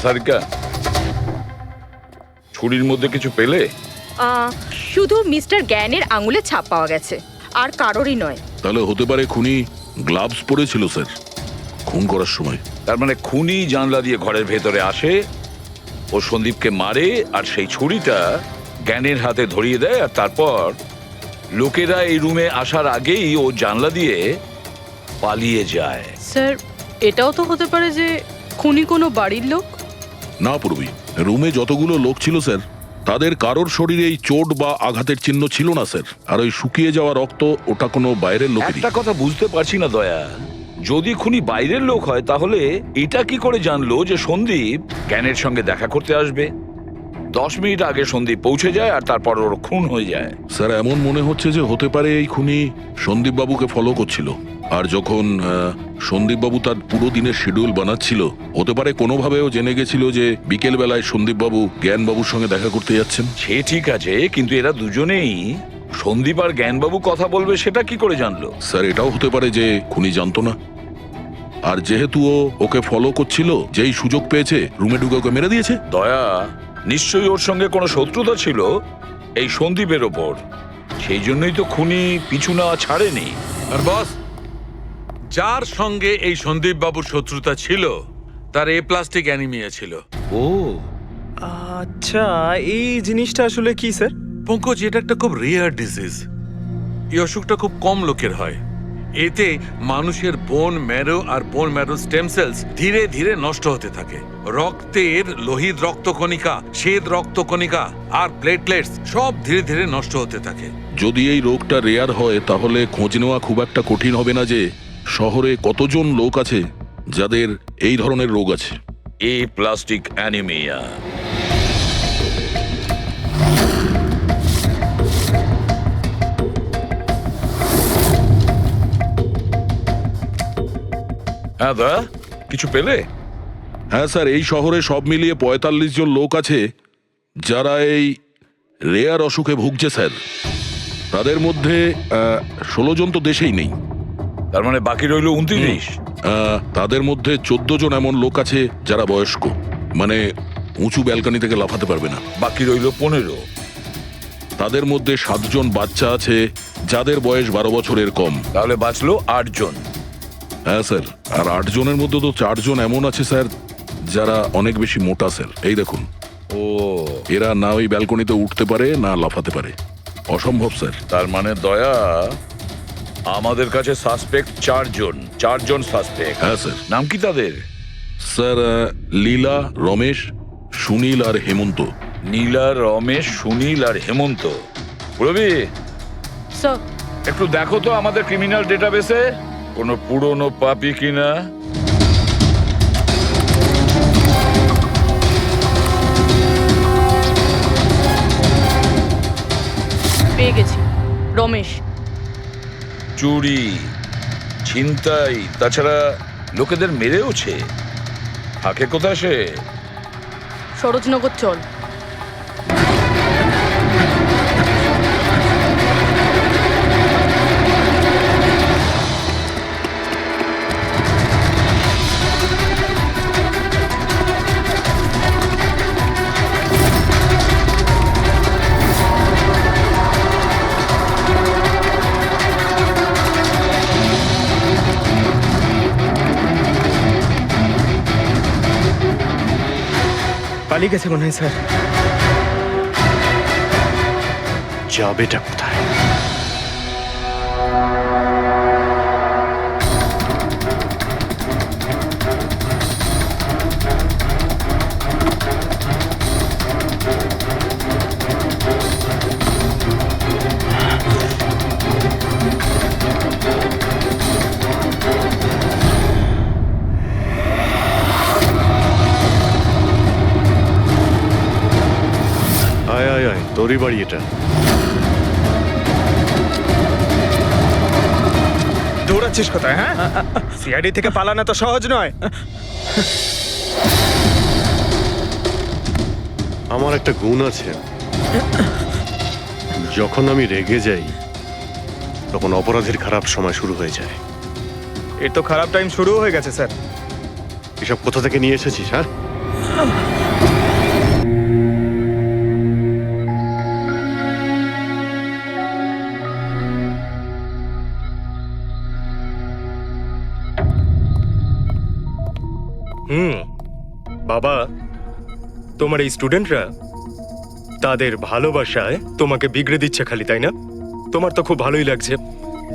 সারিকা, ছুরির মধ্যে কিছু পেলে? শুধু মিস্টার জ্ঞানের আঙুলে ছাপ পাওয়া গেছে, আর কারোরই নয়। তাহলে হতে পারে খুনি গ্লাভস পরেছিল স্যার খুন করার সময়। তার মানে খুনি জানলা দিয়ে ঘরের ভেতরে আসে, ও সন্দীপকে মারে, আর সেই ছুরিটা জ্ঞানের হাতে ধরিয়ে দেয়, আর তারপর লোকেরা এই রুমে আসার আগেই ও জানলা দিয়ে পালিয়ে যায়। স্যার, এটাও তো হতে পারে যে খুনি কোনো বাড়ির লোক। না পূর্বী, রুমে যতগুলো লোক ছিল স্যার, তাদের কারোর শরীরেই চোট বা আঘাতের চিহ্ন ছিল না স্যার। আর ওই শুকিয়ে যাওয়া রক্ত, ওটা কোনো বাইরের লোকেরই। একটা কথা বুঝতে পারছি না দয়া, যদি খুনি বাইরের লোক হয় তাহলে এটা কি করে জানলো যে সন্দীপ জ্ঞানের সঙ্গে দেখা করতে আসবে? 10 মিনিট আগে সন্দীপ পৌঁছে যায়, আর তারপর ওর খুন হয়ে যায়। স্যার এমন মনে হচ্ছে যে হতে পারে এই খুনি সন্দীপ বাবুকে ফলো করছিল, আর যখন সন্দীপ বাবু তার পুরো দিনের শিডিউল বানাচ্ছিল, হতে পারে কোনোভাবেও জেনে গেছিল যে বিকেল বেলায় সন্দীপ বাবু জ্ঞান বাবুর সঙ্গে দেখা করতে যাচ্ছেন। সে ঠিক আছে, কিন্তু এরা দুজনেই সন্দীপ আর জ্ঞানবাবু কথা বলবে সেটা কি করে জানলো? স্যার এটাও হতে পারে যে খুনি জানতো না, আর যেহেতু ও ওকে ফলো করছিল, যেই সুযোগ পেয়েছে রুমে ঢুকে ওকে মেরে দিয়েছে। দয়া, নিশ্চয়ই ওর সঙ্গে কোনো শত্রুতা ছিল এই সন্দীপের ওপর, সেই জন্যই তো খুনি পিছু না ছাড়েনি। আর বস, যার সঙ্গে এই সন্দীপ বাবুর শত্রুতা ছিল তার এ প্লাস্টিক অ্যানিমিয়া ছিল। ও আচ্ছা, এই জিনিসটা আসলে কি স্যার? পঙ্কজ, এটা একটা খুব রেয়ার ডিজিজ। এই অসুখটা খুব কম লোকের হয়। এতে মানুষের বোন ম্যারো আর বোন ম্যারো স্টেম সেলস ধীরে ধীরে নষ্ট হতে থাকে। রক্তের লোহিত রক্তকণিকা, শ্বেত রক্তকণিকা আর প্লেটলেটস সব ধীরে ধীরে নষ্ট হতে থাকে। যদি এই রোগটা রেয়ার হয় তাহলে খোঁজ নেওয়া খুব একটা কঠিন হবে না যে শহরে কতজন লোক আছে যাদের এই ধরনের রোগ আছে। এ প্লাস্টিক অ্যানিমিয়া। হ্যাঁ দা, কিছু পেলে? হ্যাঁ স্যার, এই শহরে সব মিলিয়ে 45 জন লোক আছে যারা এই রেয়ার অসুখে ভুগছে স্যার। তাদের মধ্যে 16 জন তো দেশেই নেই। তার মানে বাকি রইল 29। তাদের মধ্যে 14 জন এমন লোক আছে যারা বয়স্ক, মানে উঁচু ব্যালকনি থেকে লাফাতে পারবে না। বাকি রইল 15। তাদের মধ্যে 7 জন বাচ্চা আছে যাদের বয়স 12 বছরের কম। তাহলে বাঁচলো 8 জন। হ্যাঁ স্যার, আর 8 জনের মধ্যে তো 4 জন এমন আছে স্যার যারা অনেক বেশি মোটা স্যার। এই দেখুন, ও, এরা না ওই ব্যালকনিতে উঠতে পারে না লাফাতে পারে। অসম্ভব স্যার। তার মানে দয়া, আমাদের কাছে সাসপেক্ট 4 জন। 4 জন সাসপেক্ট। হ্যাঁ স্যার। নাম কি তাদের? স্যার লীলা, রমেশ, সুনীল আর হেমন্ত। নীলা, রমেশ, সুনীল আর হেমন্ত। রবি, স্যার, একটু দেখো তো আমাদের ক্রিমিনাল ডেটাবেসে কোনো পুরনো পাপি কিনা। পেয়ে গেছি। রমেশ। চুরি, ছিনতাই, তাছাড়া লোকেদের মেরেওছে। থাকে কোথায় সে? সরোজনগর চল। পালিয়ে গেছে মনে হয় স্যার। যাবেটা কোথায়? আয় আয় আয়, তোরই বাড়ি এটা। দৌড়াচ্ছিস কোথায়? হ্যাঁ, সিআইডি থেকে পালানো তো সহজ নয়। আমার একটা গুণ আছে, যখন আমি রেগে যাই তখন অপরাধের খারাপ সময় শুরু হয়ে যায়। এর তো খারাপ টাইম শুরু হয়ে গেছে স্যার। এসব কোথা থেকে নিয়ে এসেছিস? হ্যাঁ, বাবা, তোমার এই স্টুডেন্টরা তাদের ভালোবাসায় তোমাকে বিগড়ে দিচ্ছে খালি, তাই না? তোমার তো খুব ভালোই লাগছে।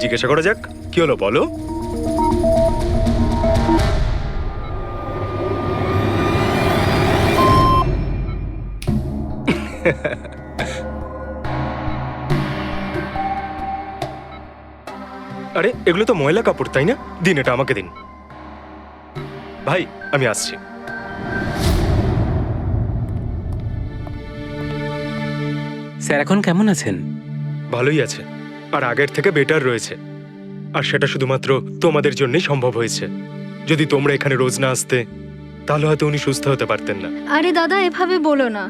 জিজ্ঞাসা করা যাক, কি হলো বলো? আরে এগুলো তো ময়লা কাপড়, তাই না? দিন, এটা আমাকে দিন। ভাই, আমি আসছি। স্যার এখন কেমন আছেন? ভালোই আছে, আর আগের থেকে বেটার রয়েছে। আর সেটা শুধুমাত্র তোমাদের জন্যই সম্ভব হয়েছে। যদি তোমরা এখানে রোজ না আসতে, তাহলে হয়তো উনি সুস্থ হতে পারতেন না। আরে দাদা, এভাবে বলো না।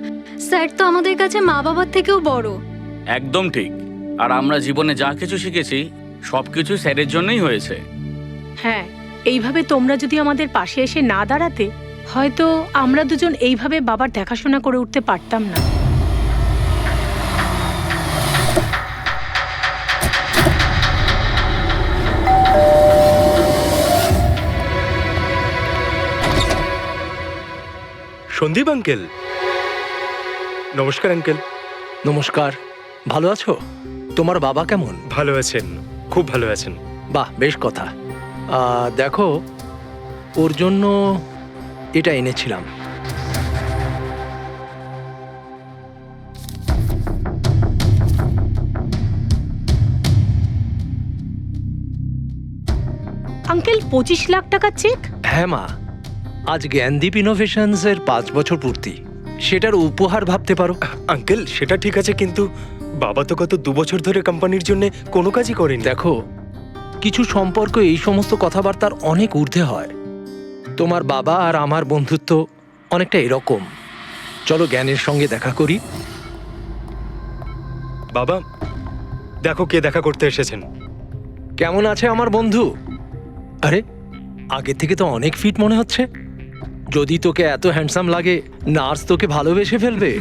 স্যার তো আমাদের কাছে মা বাবার থেকেও বড়। একদম ঠিক। আর আমরা জীবনে যা কিছু শিখেছি সবকিছু স্যারের জন্যই হয়েছে। হ্যাঁ, এইভাবে তোমরা যদি আমাদের পাশে এসে না দাঁড়াতে, হয়তো আমরা দুজন এইভাবে বাবার দেখাশোনা করে উঠতে পারতাম না। সন্দীপ আঙ্কেল, নমস্কার আঙ্কেল। নমস্কার। ভালো আছো? তোমার বাবা কেমন? ভালো আছেন, খুব ভালো আছেন। বাহ, বেশ কথা। দেখো, ওর জন্য এটা এনেছিলাম। আঙ্কেল, 25 লাখ টাকার চেক? হ্যাঁ মা, আজ জ্ঞানদীপ ইনোভেশনস এর 5 বছর পূর্তি। সেটার উপহার ভাবতে পারো। আঙ্কেল, সেটা ঠিক আছে, কিন্তু বাবা তো গত 2 বছর ধরে কোম্পানির জন্য কোনো কাজই করেনি। দেখো, কিছু সম্পর্ক এই সমস্ত কথাবার্তার অনেক ঊর্ধ্বে হয়। তোমার বাবা আর আমার বন্ধুত্ব অনেকটা এরকম। চলো জ্ঞানের সঙ্গে দেখা করি। বাবা, দেখো কে দেখা করতে এসেছেন। কেমন আছে আমার বন্ধু? আরে, আগে থেকে তো অনেক ফিট মনে হচ্ছে। যদি তোকে এত হ্যান্ডসাম লাগে, নার্স তোকে ভালোবেসে ফেলবে।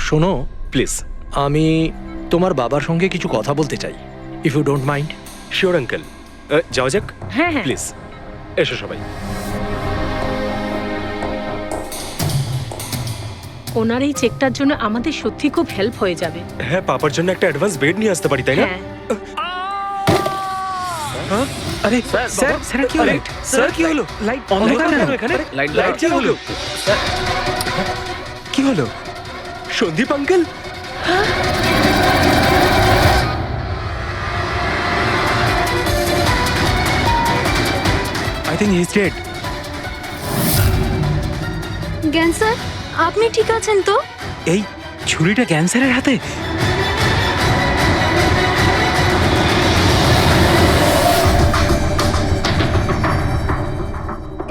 শোনো প্লিজ। আমি তোমার বাবার সঙ্গে কিছু কথা বলতে চাই, if you don't mind. Sure uncle, যাও যাক। হ্যাঁ হ্যাঁ। প্লিজ এসো সবাই। ওনার এই চেকটার জন্য আমাদের সত্যি খুব হেল্প হয়ে যাবে। হ্যাঁ, পাপার জন্য একটা অ্যাডভান্স বেড নিয়ে আসতে পারি, তাই না? হ্যাঁ। আরে স্যার, স্যার কি হলো? স্যার কি হলো? লাইট অন্ধকার কেন এখানে? লাইট কি হলো? কি হলো? Sandeep uncle? I think he is dead. Gyan sir, আপনি ঠিক আছেন তো? এই ছুরিটা ক্যান্সারের হাতে?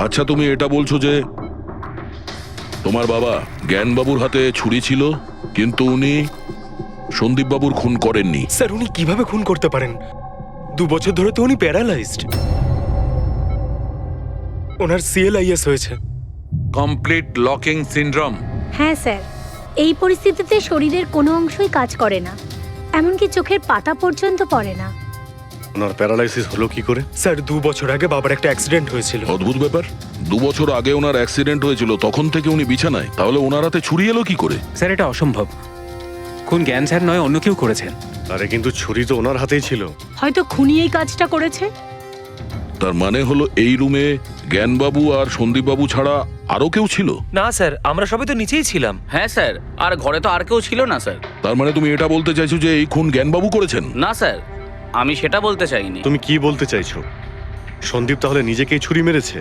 আচ্ছা, তুমি এটা বলছো যে তোমার বাবা জ্ঞানবাবুর হাতে ছুরি ছিল, কিন্তু উনি সন্দীপবাবুর খুন করেননি। স্যার, উনি কিভাবে খুন করতে পারেন? 2 বছর ধরে তো উনি প্যারালাইজড। ওনার CLIS হয়েছে। Complete locking syndrome. হ্যাঁ স্যার, এই পরিস্থিতিতে শরীরের কোনো অংশই কাজ করে না, এমনকি চোখের পাতা পর্যন্ত পড়ে না। ওনার প্যারালাইসিস হলো কি করে? স্যার, 2 বছর আগে বাবার একটা অ্যাক্সিডেন্ট হয়েছিল। অদ্ভুত ব্যাপার। 2 বছর আগে ওনার অ্যাক্সিডেন্ট হয়েছিল, তখন থেকে উনি বিছানায়। তাহলে ওনার হাতে ছুরি এলো কি করে? স্যার এটা অসম্ভব। খুন জ্ঞান স্যার নয়, অন্য কেউ করেছেন। আরে কিন্তু ছুরি তো ওনার হাতেই ছিল। হয়তো খুনি এই কাজটা করেছে। তার মানে হলো এই রুমে জ্ঞানবাবু আর সন্দীপবাবু ছাড়া আরো কেউ ছিল? না স্যার, আমরা সবাই তো নিচেই ছিলাম। হ্যাঁ স্যার, আর ঘরে তো আর কেউ ছিল না স্যার। তার মানে তুমি এটা বলতে চাইছো যে এই খুন জ্ঞানবাবু করেছেন? না স্যার, আমি সেটা বলতে চাইনি। তুমি কি বলতে চাইছো? সন্দীপ তাহলে নিজেকেই ছুরি মেরেছে,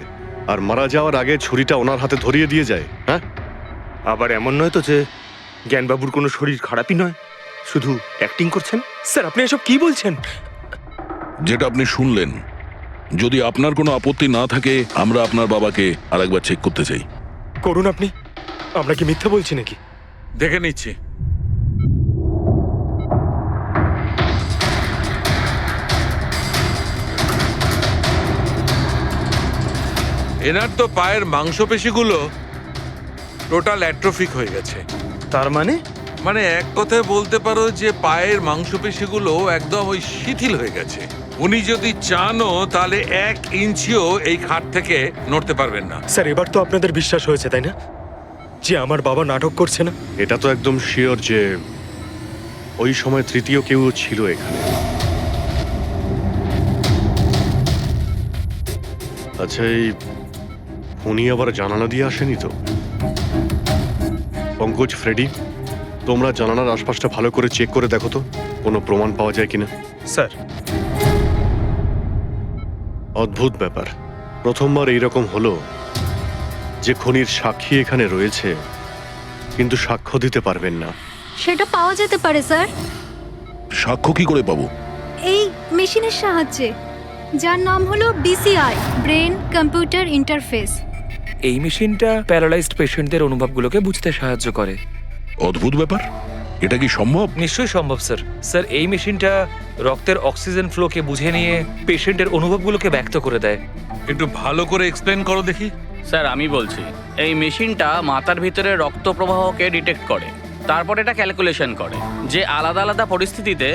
আর মারা যাওয়ার আগে ছুরিটা ওনার হাতে ধরিয়ে দিয়ে যায়? হ্যাঁ, আবার এমন নয় তো যে জ্ঞানবাবুর কোনো শরীর খারাপই নয়, শুধু অ্যাক্টিং করছেন। স্যার, আপনি এসব কি বলছেন? যেটা আপনি শুনলেন, যদি আপনার কোনো আপত্তি না থাকে, আমরা আপনার বাবাকে আরেকবার চেক করতে চাই। করুন আপনি। আমরা কি মিথ্যা বলছি নাকি? দেখে নিচ্ছি। এনার তো পায়ের মাংসপেশিগুলো টোটাল অ্যাট্রোফিক হয়ে গেছে। তার মানে মানে এক কথায় বলতে পারো যে পায়ের মাংসপেশিগুলো একদম ওই শিথিল হয়ে গেছে। উনি যদি চানও তাহলে 1 ইঞ্চিও এই খাট থেকে নড়তে পারবেন না। স্যার এবার তো আপনাদের বিশ্বাস হয়েছে তাই না, যে আমার বাবা নাটক করছে না? এটা তো একদম শিওর যে ওই সময় তৃতীয় কেউ ছিল এখানে। আচ্ছা, এই উনি আবার জানালা দিয়ে আসেনি তো? পঙ্কজ, ফ্রেডি, তোমরা জানালার আশপাশটা ভালো করে চেক করে দেখো তো কোনো প্রমাণ পাওয়া যায় কিনা। স্যার অদ্ভুত ব্যাপার, প্রথমবার এইরকম হলো যে খুনির সাক্ষী এখানে রয়েছে কিন্তু সাক্ষ্য দিতে পারবেন না। সেটা পাওয়া যেতে পারে স্যার, সাক্ষ্য কি করে পাবো? এই মেশিনের সাহায্যে, যার নাম হলো BCI, ব্রেন কম্পিউটার ইন্টারফেস। এই মেশিনটা প্যারালাইজড পেশেন্টদের অনুভবগুলোকে বুঝতে সাহায্য করে। অদ্ভুত ব্যাপার, এটা কি সম্ভব? নিশ্চয়ই সম্ভব স্যার। স্যার এই মেশিনটা রক্তের অক্সিজেন ফ্লোকে বুঝে নিয়ে পেশেন্টের অনুভবগুলোকে ব্যক্ত করে দেয়। একটু ভালো করে এক্সপ্লেন করো দেখি। স্যার আমি বলছি, এই মেশিনটা মাথার ভিতরে রক্ত প্রবাহকে ডিটেক্ট করে, তারপর এটা ক্যালকুলেশন করে যে আলাদা আলাদা পরিস্থিতিতে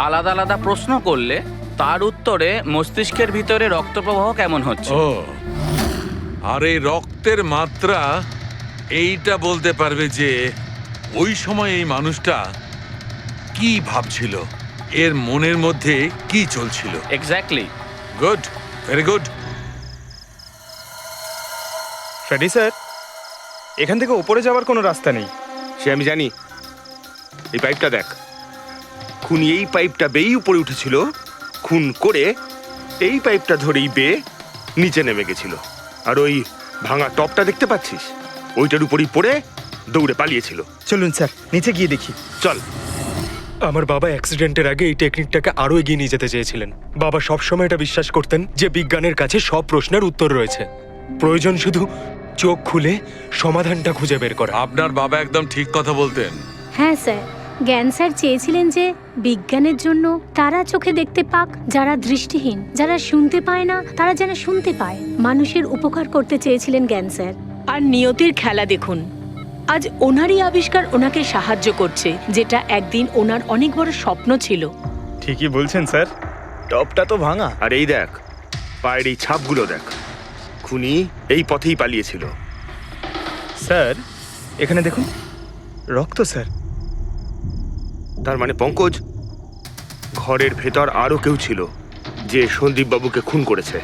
আলাদা আলাদা প্রশ্ন করলে তার উত্তরে মস্তিষ্কের ভিতরে রক্ত প্রবাহ কেমন হচ্ছে। ও, আর এই রক্তের মাত্রা এইটা বলতে পারবে যে ওই সময় এই মানুষটা কি ভাবছিল, এর মনের মধ্যে কি চলছিল। Exactly. Good, very good. Freddie sir, এখান থেকে ওপরে যাওয়ার কোনো রাস্তা নেই। সে আমি জানি। এই পাইপটা দেখ, খুনি এই পাইপটা বেয়েই উপরে উঠেছিল, খুন করে এই পাইপটা ধরেই বেয়ে নিচে নেমে গেছিল। আর ওই ভাঙা টপটা দেখতে পাচ্ছিস, ওইটার উপরই পড়ে দৌড়ে পালিয়েছিল। চলুন স্যার নিচে গিয়ে দেখি। চল। আমার বাবা অ্যাক্সিডেন্টের আগে এই টেকনিকটাকে আরো এগিয়ে নিয়ে যেতে চেয়েছিলেন। বাবা সবসময় এটা বিশ্বাস করতেন যে বিজ্ঞানের কাছে সব প্রশ্নের উত্তর রয়েছে, প্রয়োজন শুধু চোখ খুলে সমাধানটা খুঁজে বের করা। আপনার বাবা একদম ঠিক কথা বলতেন। হ্যাঁ স্যার, জ্ঞান স্যার চেয়েছিলেন যে বিজ্ঞানের জন্য তারা চোখে দেখতে পাক যারা দৃষ্টিহীন, যারা শুনতে পায় না তারা যেন শুনতে পায়। মানুষের উপকার করতে চেয়েছিলেন জ্ঞান স্যার। আর নিয়তির খেলা দেখুন, আজ ওনারই আবিষ্কার ওনাকে সাহায্য করছে, যেটা একদিন ওনার অনেক বড় স্বপ্ন ছিল। ঠিকই বলছেন স্যার, টপটা তো ভাঙা। আর এই দেখ, পায়ের এই ছাপগুলো দেখ, খুনি এই পথেই পালিয়েছিল। স্যার এখানে দেখুন, রক্ত স্যার। তার মানে পঙ্কজ, ঘরের ভেতর আরো কেউ ছিল যে সন্দীপ বাবুকে খুন করেছে।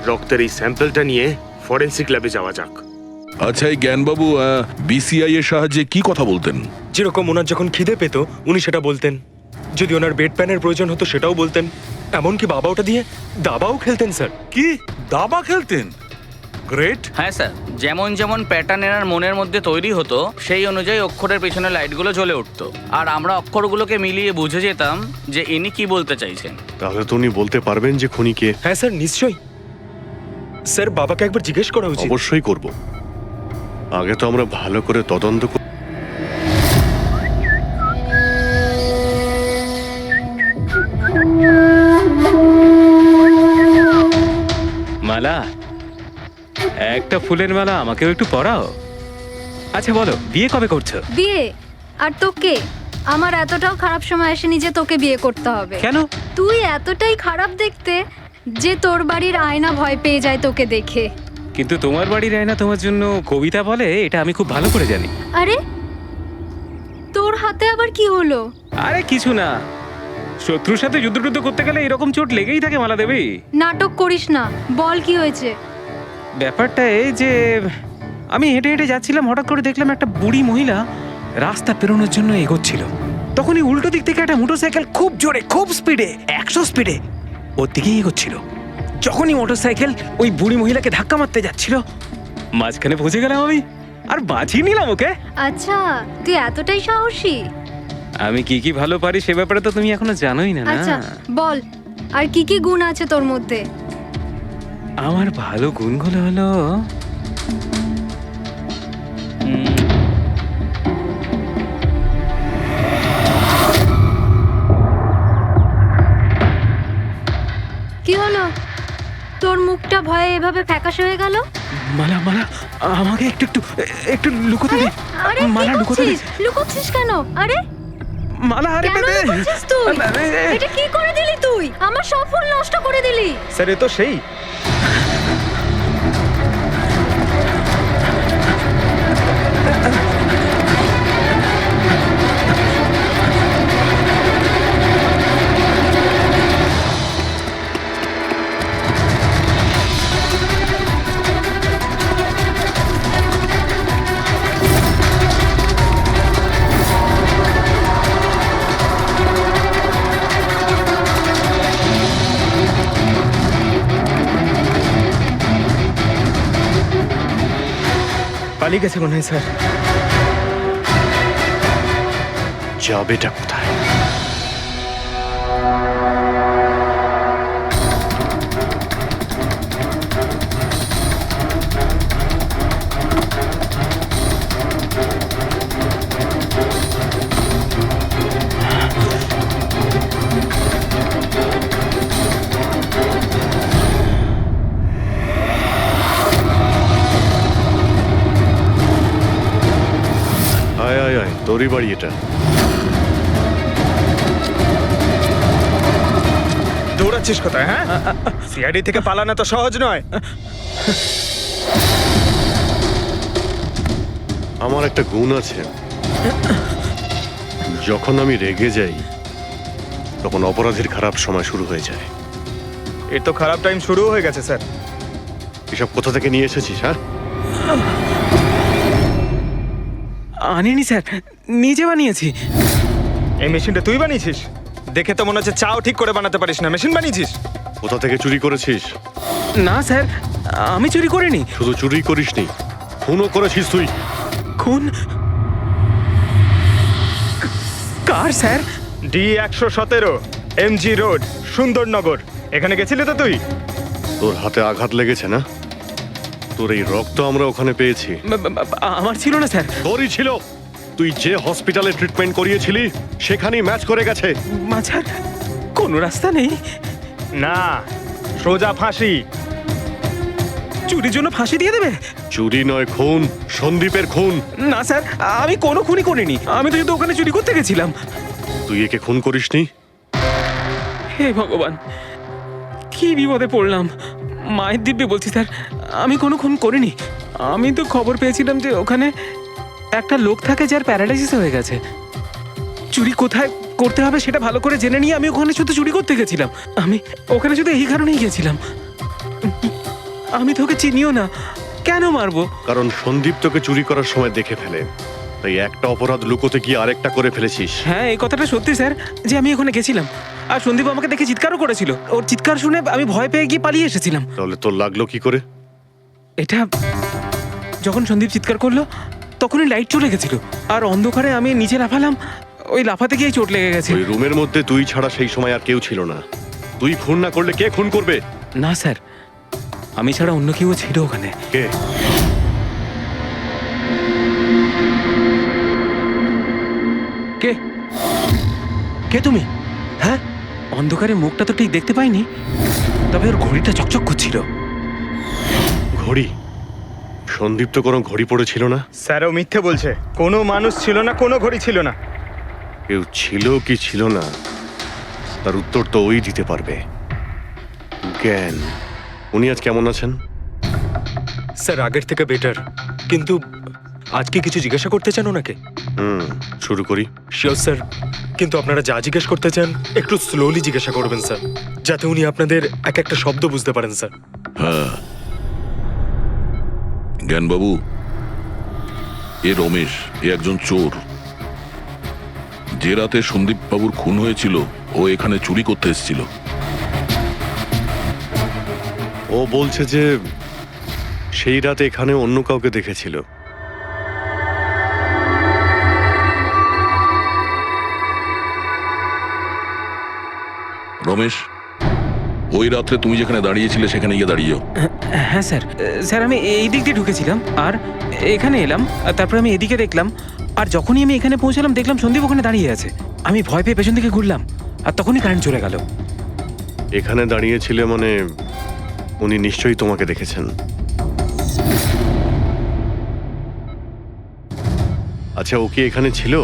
রক্তের এই স্যাম্পলটা নিয়ে ফরেন্সিক ল্যাবে যাওয়া যাক। আচ্ছা, এই জ্ঞানবাবু BCI এর সাহায্যে কি কথা বলতেন? যেরকম ওনার যখন খিদে পেত উনি সেটা বলতেন, যদি ওনার বেড প্যানের প্রয়োজন হতো সেটাও বলতেন, এমনকি বাবা ওটা দিয়ে দাবাও খেলতেন স্যার। কি দাবা খেলতেন? গ্রেট। হ্যাঁ স্যার, যেমন যেমন প্যাটার্ন এনার মনের মধ্যে তৈরি হতো সেই অনুযায়ী অক্ষরের পেছনে লাইটগুলো জ্বলে উঠতো, আর আমরা অক্ষরগুলোকে মিলিয়ে বুঝে যেতাম যে ইনি কি বলতে চাইছেন। তাহলে তো উনি বলতে পারবেন যে খুনি কে। হ্যাঁ স্যার নিশ্চয়ই। স্যার বাবাকে একবার জিজ্ঞেস করা উচিত। অবশ্যই করব, আগে তো আমরা ভালো করে তদন্ত মালা, একটা ফুলের মালা আমাকেও একটু পরাও। আচ্ছা বলো, বিয়ে কবে করছো? বিয়ে? আর তোকে? আমার এতটাও খারাপ সময় আসেনি যে তোকে বিয়ে করতে হবে। কেন? তুই এতটাই খারাপ দেখতে যে তোর বাড়ির আয়না ভয় পেয়ে যায় তোকে দেখে। কিন্তু তোমার বাড়ির আয়না তোমার জন্য কবিতা বলে, এটা আমি খুব ভালো করে জানি। আরে তোর হাতে আবার কি হলো? আরে কিছু না, শত্রুর সাথে যুদ্ধ করতে গেলে এরকম চোট লেগেই থাকে মালা দেবী। নাটক করিস না, বল কি হয়েছে। ব্যাপারটা এই যে আমি হেঁটে হেঁটে যাচ্ছিলাম, হঠাৎ করে দেখলাম একটা বুড়ি মহিলা রাস্তা পেরোনোর জন্য এগোচ্ছিল। তখনই উল্টো দিক থেকে একটা মোটরসাইকেল খুব জোরে, খুব স্পিডে, 100 স্পিডে ওর দিকেই এগোচ্ছিল। যখনই মোটরসাইকেল ওই বুড়ি মহিলাকে ধাক্কা মারতে যাচ্ছিল, মাঝখানে পৌঁছে গেলাম আমি আর বাঁচিয়ে নিলাম ওকে। আচ্ছা তুই এতটাই সাহসী? আমি কি কি ভালো পারি সে ব্যাপারে তো তুমি এখনো জানোই না। আচ্ছা বল, আর কি কি গুণ আছে তোর মধ্যে? আমার ভালো গুণগুলো হলো কি হলো? তোর মুখটা ভয়ে এভাবে ফ্যাকাশে হয়ে গেল? মালা মালা আমাকে একটু একটু একটু লুকোতে দে। আরে মালা কি লুকোতে দে। করছিস? লুকোচ্ছিস কেন? আরে মালা আরে কেন দে। লুকোচ্ছিস তুই? আরে, এটা কি করে দিলি তুই? আমার সব ফুল নষ্ট করে দিলি। স্যার এ তো সেই পালিয়ে গেছে মনে হয় স্যার। যাবেটা কোথায়? আয় আয় আয়, তোরই বাড়ি এটা। দৌড়াচ্ছিস কোথায়? হ্যাঁ, সিআইডি থেকে পালানো তো সহজ নয়। আমার একটা গুণ আছে, যখন আমি রেগে যাই তখন অপরাধীর খারাপ সময় শুরু হয়ে যায়। এর তো খারাপ টাইম শুরু হয়ে গেছে স্যার। এসব কোথা থেকে নিয়ে এসেছিস? হ্যাঁ, আনিনি স্যার, নিজে বানিয়েছি। এই মেশিনটা তুই বানিয়েছিস? দেখে তো মনে হচ্ছে চাও ঠিক করে বানাতে পারিস না, মেশিন বানিয়েছিস। কোথা থেকে চুরি করেছিস? না স্যার, আমি চুরি করিনি। শুধু চুরি করিসনি, খুনও করেছিস তুই। খুন? কার sir? D117 MG road, Sundarnagar. এখানে গেছিলি তো তুই? তোর হাতে আঘাত লেগেছে না? তোর এই রক্ত আমরা ওখানে পেয়েছি। আমার ছিল না স্যার। তোরই ছিল। তুই যে হসপিটালে ট্রিটমেন্ট করিয়েছিলি সেখানেই ম্যাচ করে গেছে। মাঝার কোনো রাস্তা নেই? না, সোজা ফাঁসি। চুরির জন্য ফাঁসি দিয়ে দেবে? চুরি নয়, খুন। সন্দীপের খুন। না স্যার, আমি কোনো খুনই করিনি। আমি তো শুধু ওখানে চুরি করতে গেছিলাম। তুই একে খুন করিসনি? হে ভগবান, কি বিপদে পড়লাম। মায়ের দিব্যে বলছি স্যার, আমি কোনো খুন করিনি। আমি তো খবর পেয়েছিলাম যে ওখানে একটা লোক থাকে যার প্যারালাইসিস হয়ে গেছে। চুরি কোথায় করতে হবে সেটা ভালো করে জেনে নিয়ে আমি ওখানে শুধু চুরি করতে গেছিলাম। আমি ওখানে শুধু এই কারণেই গেছিলাম। আমি তোকে চিনিও না, কেন মারবো? কারণ সন্দীপ তোকে চুরি করার সময় দেখে ফেলে, তাই একটা অপরাধ লুকোতে গিয়ে আরেকটা করে ফেলেছিস। হ্যাঁ, এই কথাটা সত্যি স্যার, যে আমি ওখানে গেছিলাম আর সন্দীপ আমাকে দেখে চিৎকারও করেছিল। ওর চিৎকার শুনে আমি ভয় পেয়ে গিয়ে পালিয়ে এসেছিলাম। তাহলে তোর লাগলো কি করে? এটা যখন সন্দীপ চিৎকার করলো তখনই লাইট চলে গেছিল আর অন্ধকারে আমি নিচে লাফালাম। ওই লাফাতে গিয়ে চোট লেগে গেছে। ওই রুমের মধ্যে তুই ছাড়া সেই সময় আর কেউ ছিল না। তুই খুন না করলে কে খুন করবে? না স্যার, আমি ছাড়া অন্য কেউ ছিল ওখানে। কে? কে? কে তুমি? হ্যাঁ, অন্ধকারে মুখটা তো ঠিক দেখতে পাইনি, তবে ওর ঘড়িটা চকচক করছিল। ঘড়ি? সন্দীপ তো কোনো ঘড়ি পড়েছিল না। স্যারও মিথ্যে বলছে। কোনো মানুষ ছিল না, কোনো ঘড়ি ছিল না। কেউ ছিল কি ছিল না তার উত্তর তো ওই দিতে পারবে। জ্ঞান, উনি আজ কেমন আছেন? স্যার আগের থেকে বেটার, কিন্তু আজকে কিছু জিজ্ঞাসা করতে চান ওনাকে? শুরু করি। শিওর স্যার, কিন্তু আপনারা যা জিজ্ঞেস করতে চান একটু স্লোলি জিজ্ঞাসা করবেন স্যার, যাতে উনি আপনাদের এক একটা শব্দ বুঝতে পারেন স্যার। হ্যাঁ, জ্ঞানবাবু, এ রমেশ, এ একজন চোর। যে রাতে সন্দীপ বাবুর খুন হয়েছিল ও এখানে চুরি করতে এসেছিল। ও বলছে যে সেই রাতে এখানে অন্য কাউকে দেখেছিল। রমেশ, ওই রাত্রে তুমি যেখানে দাঁড়িয়েছিলে সেখানে গিয়ে দাঁড়িয়ে যাও। হ্যাঁ স্যার। স্যার, আমি এই দিক দিয়ে ঢুকেছিলাম আর এখানে এলাম, আর তারপর আমি এদিকে দেখলাম, আর যখনই আমি এখানে পৌঁছালাম দেখলাম সন্দীপ ওখানে দাঁড়িয়ে আছে। আমি ভয় পেয়ে পেছন দিকে ঘুরলাম আর তখনই কারেন্ট চলে গেল। এখানে দাঁড়িয়েছিলে মানে উনি নিশ্চয়ই তোমাকে দেখেছেন। আচ্ছা, ও কি এখানে ছিল?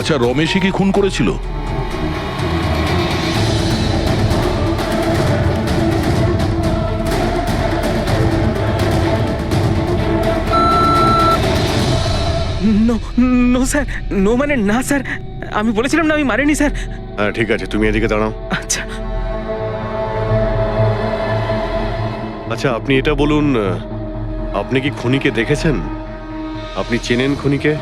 আচ্ছা, রমেশই কি খুন করেছিল? নো নো স্যার, নো মানে না স্যার, আমি বলেছিলাম না আমি মারিনি স্যার। হ্যাঁ ঠিক আছে, তুমি এদিকে দাঁড়াও। আচ্ছা আচ্ছা, আপনি এটা বলুন, আপনি কি খুনিকে দেখেছেন? আপনি চেনেন খুনিকে?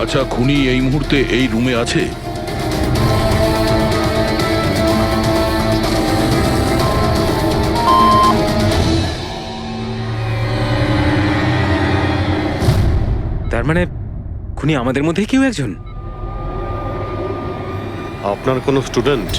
আচ্ছা, খুনি এই মুহূর্তে এই রুমে আছে? তার মানে খুনি আমাদের মধ্যে কেউ একজন। আপনার কোনো স্টুডেন্ট?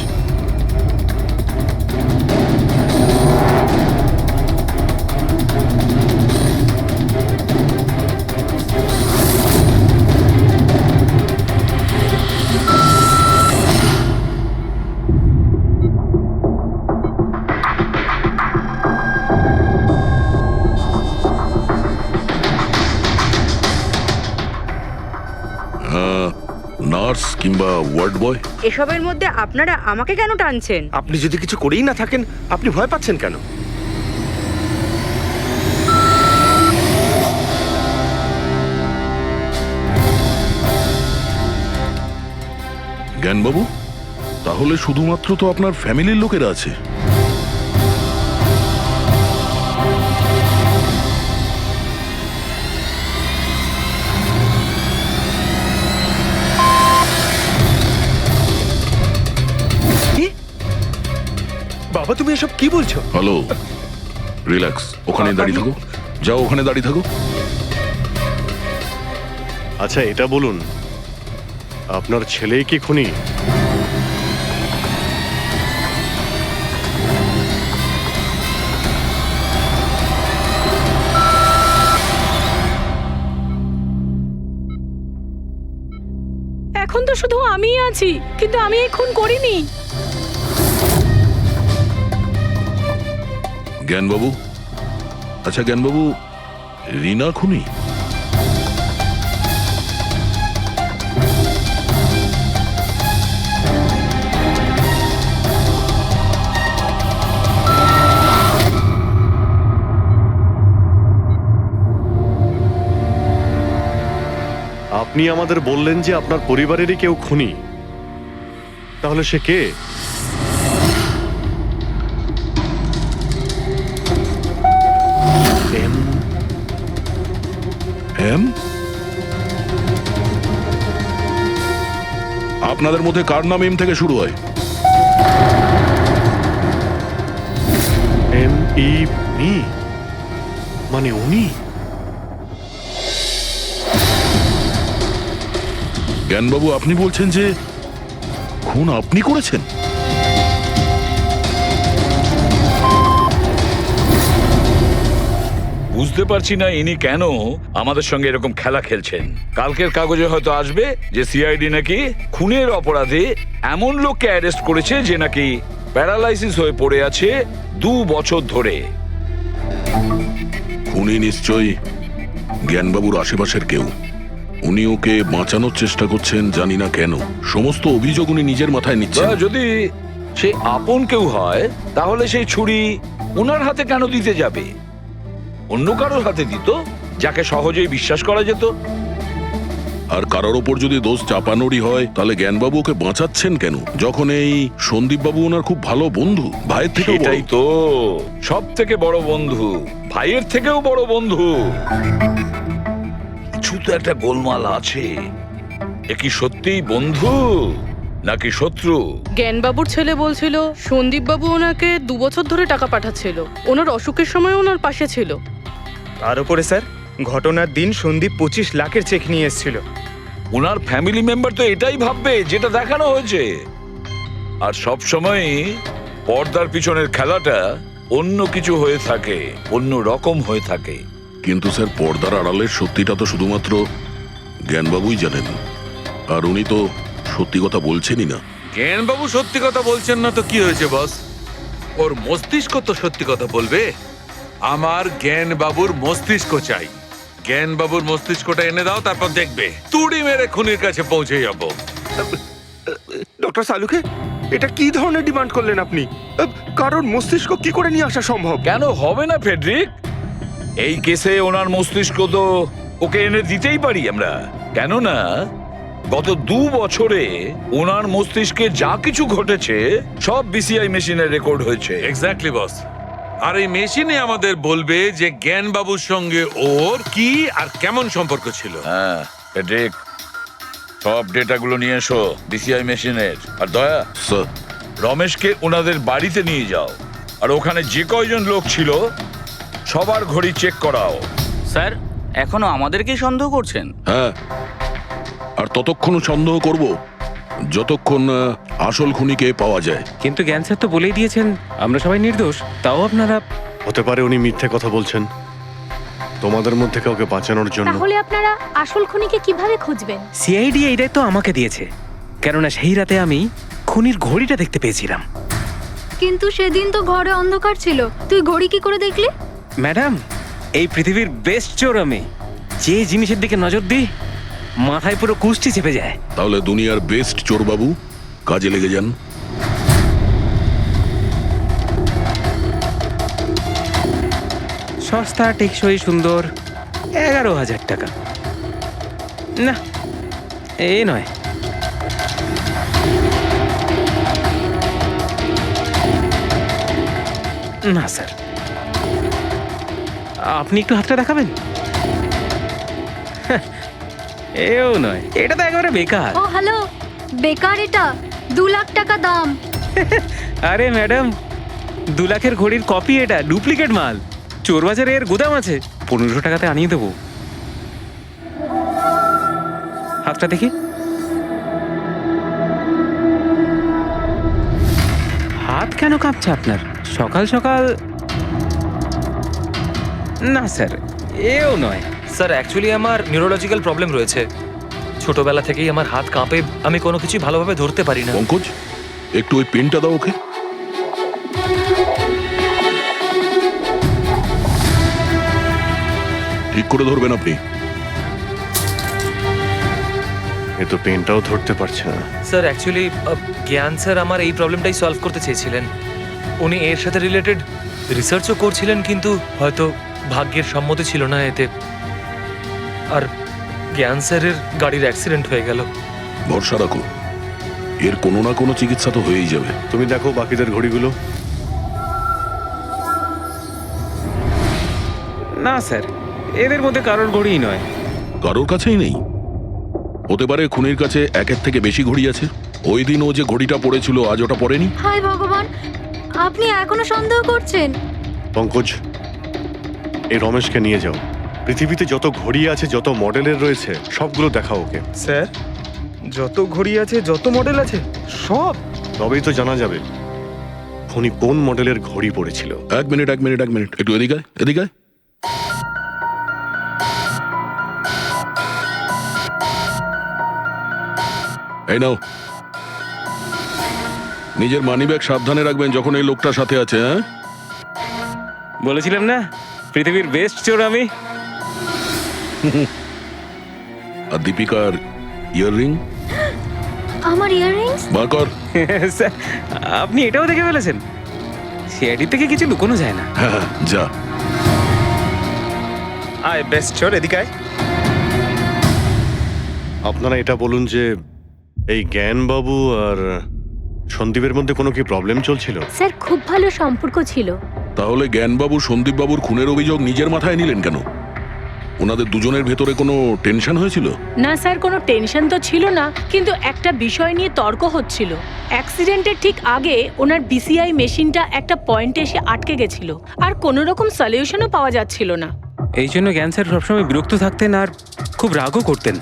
নার্স কিংবা ওয়ার্ড বয়? এসবের মধ্যে আপনারা আমাকে কেন টানছেন? আপনি যদি কিছু করেই না থাকেন, আপনি ভয় পাচ্ছেন কেন? জ্ঞানবাবু, তাহলে শুধুমাত্র তো আপনার ফ্যামিলির লোকেরা আছে। বাবা, তুমি এসব কি বলছো? হ্যালো, রিল্যাক্স, ওখানে দাঁড়িয়ে থাকো। যাও, ওখানে দাঁড়িয়ে থাকো। আচ্ছা, এটা বলুন, আপনার ছেলেই কি খুনি? এখন তো শুধু আমিই আছি, কিন্তু আমি এই খুন করিনি। জ্ঞানবাবু, আচ্ছা জ্ঞানবাবু, রিনা খুনি? আপনি আমাদের বললেন যে আপনার পরিবারেরই কেউ খুনি, তাহলে সে কে? এম? আপনাদের মধ্যে কার নাম এম থেকে শুরু হয়? মি, মানে উনি? জ্ঞানবাবু, আপনি বলছেন যে খুন আপনি করেছেন? বুঝতে পারছি না ইনি কেন আমাদের সঙ্গে এরকম খেলা খেলছেন। কালকের কাগজে হয়তো আসবে যে সিআইডি নাকি খুনের অপরাধে এমন লোককে অ্যারেস্ট করেছে যে নাকি প্যারালাইসিস হয়ে পড়ে আছে 2 বছর ধরে। খুনি নিশ্চয়ই জ্ঞানবাবুর আশেপাশের কেউ। উনি ওকে বাঁচানোর চেষ্টা করছেন, জানি না কেন। সমস্ত অভিযোগ উনি নিজের মাথায় নিচ্ছেন। বা যদি সে আপন কেউ হয় তাহলে সেই ছুরি ওনার হাতে কেন দিতে যাবে? অন্য কারোর হাতে দিত। যাকে সহজেই বিশ্বাস করা যেত। আর কারোর ওপর যদি দোষ চাপানোরই হয় তাহলে জ্ঞানবাবু ওকে বাঁচাচ্ছেন কেন, যখন এই সন্দীপ বাবু ওনার খুব ভালো বন্ধু, ভাইয়ের থেকে এটাই তো সব থেকে বড় বন্ধু, ভাইয়ের থেকেও বড় বন্ধু। কিছু তো একটা গোলমাল আছে। এ কি সত্যিই বন্ধু নাকি শত্রু? জ্ঞানবাবুর ছেলে বলছিল সন্দীপবাবু ওনাকে 2 বছর ধরে টাকা পাঠাচ্ছিল, ওনার অসুখের সময় ওনার পাশে ছিল। তার উপরে স্যার ঘটনার দিন সন্দীপ 25 লাখের চেক নিয়ে এসেছিল। ওনার ফ্যামিলি মেম্বার তো এটাই ভাববে যেটা দেখানো হয়েছে। আর সব সময় পর্দার পিছনের খেলাটা অন্য কিছু হয়ে থাকে, অন্য রকম হয়ে থাকে। কিন্তু স্যার পর্দার আড়ালের সত্যিটা তো শুধুমাত্র জ্ঞানবাবুই জানেন, আর উনি তো সত্যি কথা বলছেনই না। জ্ঞানবাবু সত্যি কথা বলছেন না তো কি হয়েছে বস? ওর মস্তিষ্ক তো সত্যি কথা বলবে। আমার জ্ঞানবাবুর মস্তিষ্ক চাই। জ্ঞানবাবুর মস্তিষ্কটা এনে দাও, তারপর দেখবে তুড়ি মেরে খুনির কাছে পৌঁছে যাবো। ডক্টর সালুকে, এটা কি ধরনের ডিমান্ড করলেন আপনি? কারণ মস্তিষ্ক কি করে নিয়ে আসা সম্ভব? কেন হবে না ফেডরিক? এই কেসে ওনার মস্তিষ্ক তো ওকে এনে দিতেই পারি আমরা। কেননা গত 2 বছরে ওনার মস্তিষ্কে যা কিছু ঘটেছে সব বিসিআই মেশিনে রেকর্ড হয়েছে। এক্স্যাক্টলি বস। আর এই মেশিনে আমাদের বলবে যে জ্ঞানবাবুর সঙ্গে ওর কি আর কেমন সম্পর্ক ছিল। হ্যাঁ ফেডরিক, সব ডেটাগুলো নিয়ে এসো বিসিআই মেশিনের। আর দয়া স্যার, রমেশকে ওনাদের বাড়িতে নিয়ে যাও, আর ওখানে যে কয়জন লোক ছিল সবার ঘড়ি চেক করাও। স্যার এখনো আমাদেরকেই সন্দেহ করছেন? হ্যাঁ, আর ততক্ষণ সন্দেহ করব যতক্ষণ আসল খুনিকে পাওয়া যায়। কিন্তু জ্ঞান স্যার তো বলেই দিয়েছেন আমরা সবাই নির্দোষ, তাও আপনারা। হতে পারে উনি মিথ্যে কথা বলছেন তোমাদের মধ্যে কাউকে বাঁচানোর জন্য। তাহলে আপনারা আসল খুনিকে কিভাবে খুঁজবেন? সিআইডি এই দায়িত্ব আমাকে দিয়েছে, কেননা সেই রাতে আমি খুনির ঘড়িটা দেখতে পেয়েছিলাম। কিন্তু সেদিন তো ঘরে অন্ধকার ছিল, তুই ঘড়ি কি করে দেখলি? ম্যাডাম, এই পৃথিবীর বেস্ট চোর আমি। যে জিনিসের দিকে নজর দিই মাথায় পুরো কুষ্টি চেপে যায়। তাহলে দুনিয়ার বেস্ট চোর বাবু কাজে লেগে যান। সস্তা, টেকসই, সুন্দর, 11,000 টাকা। না, এ নয়। না স্যার, আপনি একটু হাতটা দেখাবেন? এও নয়, এটা তো একেবারে বেকার। ও হ্যালো, বেকার এটা, 2 লাখ টাকা দাম। আরে ম্যাডাম, 2 লাখের ঘড়ির কপি, এটা ডুপ্লিকেট মাল। চোর বাজারে এর গুদাম আছে, 1500 টাকাতে আনিয়ে দেবো। হাতটা দেখি। হাত কেন কাঁপছে আপনার সকাল সকাল? না স্যার, এও নয়। স্যার অ্যাকচুয়ালি আমার নিউরোলজিক্যাল প্রবলেম রয়েছে। ছোটবেলা থেকেই আমার হাত কাঁপে, আমি কোনো কিছু ভালোভাবে ধরতে পারি না। পঙ্কজ, একটু ওই পেনটা দাও ওকে। ঠিক করে ধরবেন আপনি। এ তো পেনটাও ধরতে পারছে না। স্যার অ্যাকচুয়ালি জ্ঞান স্যার আমার এই প্রবলেমটাই সলভ করতে চেয়েছিলেন। উনি এর সাথে রিলেটেড রিসার্চও করছিলেন, কিন্তু হয়তো ভাগ্যের সম্মতি ছিল না এতে। আর জ্ঞান স্যারের গাড়ির অ্যাক্সিডেন্ট হয়ে গেল। ভরসা রাখো, এর কোনো না কোনো চিকিৎসা তো হয়েই যাবে। তুমি দেখো বাকিদের ঘড়িগুলো। না স্যার, এদের মধ্যে কারোর ঘড়িই নয়। কারোর কাছেই নেই? হতে পারে খুনির কাছে 1-এর থেকে বেশি ঘড়ি আছে। ওই দিন ও যে ঘড়িটা পড়েছিল আজ ওটা পড়েনি। হায় ভগবান, আপনি এখনো সন্দেহ করছেন? পঙ্কজ, এই রমেশকে নিয়ে যাও। পৃথিবীতে যত ঘড়ি আছে, যত মডেলের রয়েছে, সবগুলো দেখাও ওকে। স্যার, যত ঘড়ি আছে, যত মডেল আছে, সব? তবেই তো জানা যাবে খুনি কোন মডেলের ঘড়ি পড়েছিল। এক মিনিট একটু এদিকে আয়, এদিকে আয়। এই নাও, নিজের মানিব্যাগ সাবধানে রাখবেন যখন এই লোকটার সাথে আছে। হ্যাঁ, বলেছিলাম না পৃথিবীর বেস্ট চোর আমি। আর দীপিকার ইয়াররিং আমার ইয়াররিংস? বার কর। স্যার, আপনি এটাও দেখে ফেলেছেন? সিআইডি থেকে কিছু লুকোনো যায় না। হ্যাঁ, যা। আয় বেস্ট চোর, এদিকে আয়। আপনারা এটা বলুন যে এই জ্ঞানবাবু আর সন্দীপের মধ্যে কোনো কি প্রবলেম চলছিল? স্যার খুব ভালো সম্পর্ক ছিল। তাহলে জ্ঞানবাবু সন্দীপবাবুর খুনের অভিযোগ নিজের মাথায় নিলেন কেন? ওনাদের দুজনের ভেতরে কোনো টেনশন হয়েছিল? না স্যার, কোনো টেনশন তো ছিল না, কিন্তু একটা বিষয় নিয়ে তর্ক হচ্ছিল। অ্যাক্সিডেন্টের ঠিক আগে ওনার বিসিআই মেশিনটা একটা পয়েন্টে এসে আটকে গেছিল, আর কোনো রকম সলিউশনও পাওয়া যাচ্ছিল না। এই জন্য জ্ঞান স্যার সবসময় বিরক্ত থাকতেন আর খুব রাগও করতেন।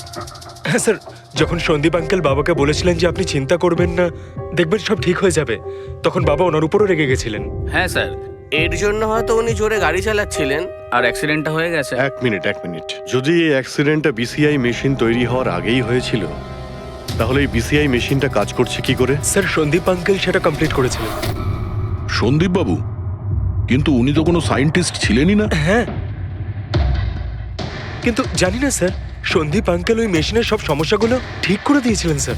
হ্যাঁ স্যার, যখন সন্দীপ আঙ্কেল বাবাকে বলেছিলেন যে আপনি চিন্তা করবেন না, দেখবেন সব ঠিক হয়ে যাবে, তখন বাবা ওনার উপরও রেগে গেছিলেন। হ্যাঁ স্যার, এর জন্য হয়তো উনি জোরে গাড়ি চালাচ্ছিলেন আর অ্যাক্সিডেন্টটা হয়ে গেছে। এক মিনিট, যদি এই অ্যাক্সিডেন্টটা বিসিআই মেশিন তৈরি হওয়ার আগেই হয়েছিল, তাহলে এই বিসিআই মেশিনটা কাজ করছে কি করে? স্যার সন্দীপ আঙ্কেল সেটা কমপ্লিট করেছিলেন। সন্দীপবাবু? কিন্তু উনি তো কোনো সায়েন্টিস্ট ছিলেনই না। হ্যাঁ, কিন্তু জানি না স্যার, সন্দীপ আঙ্কেল ওই মেশিনের সব সমস্যাগুলো ঠিক করে দিয়েছিলেন স্যার।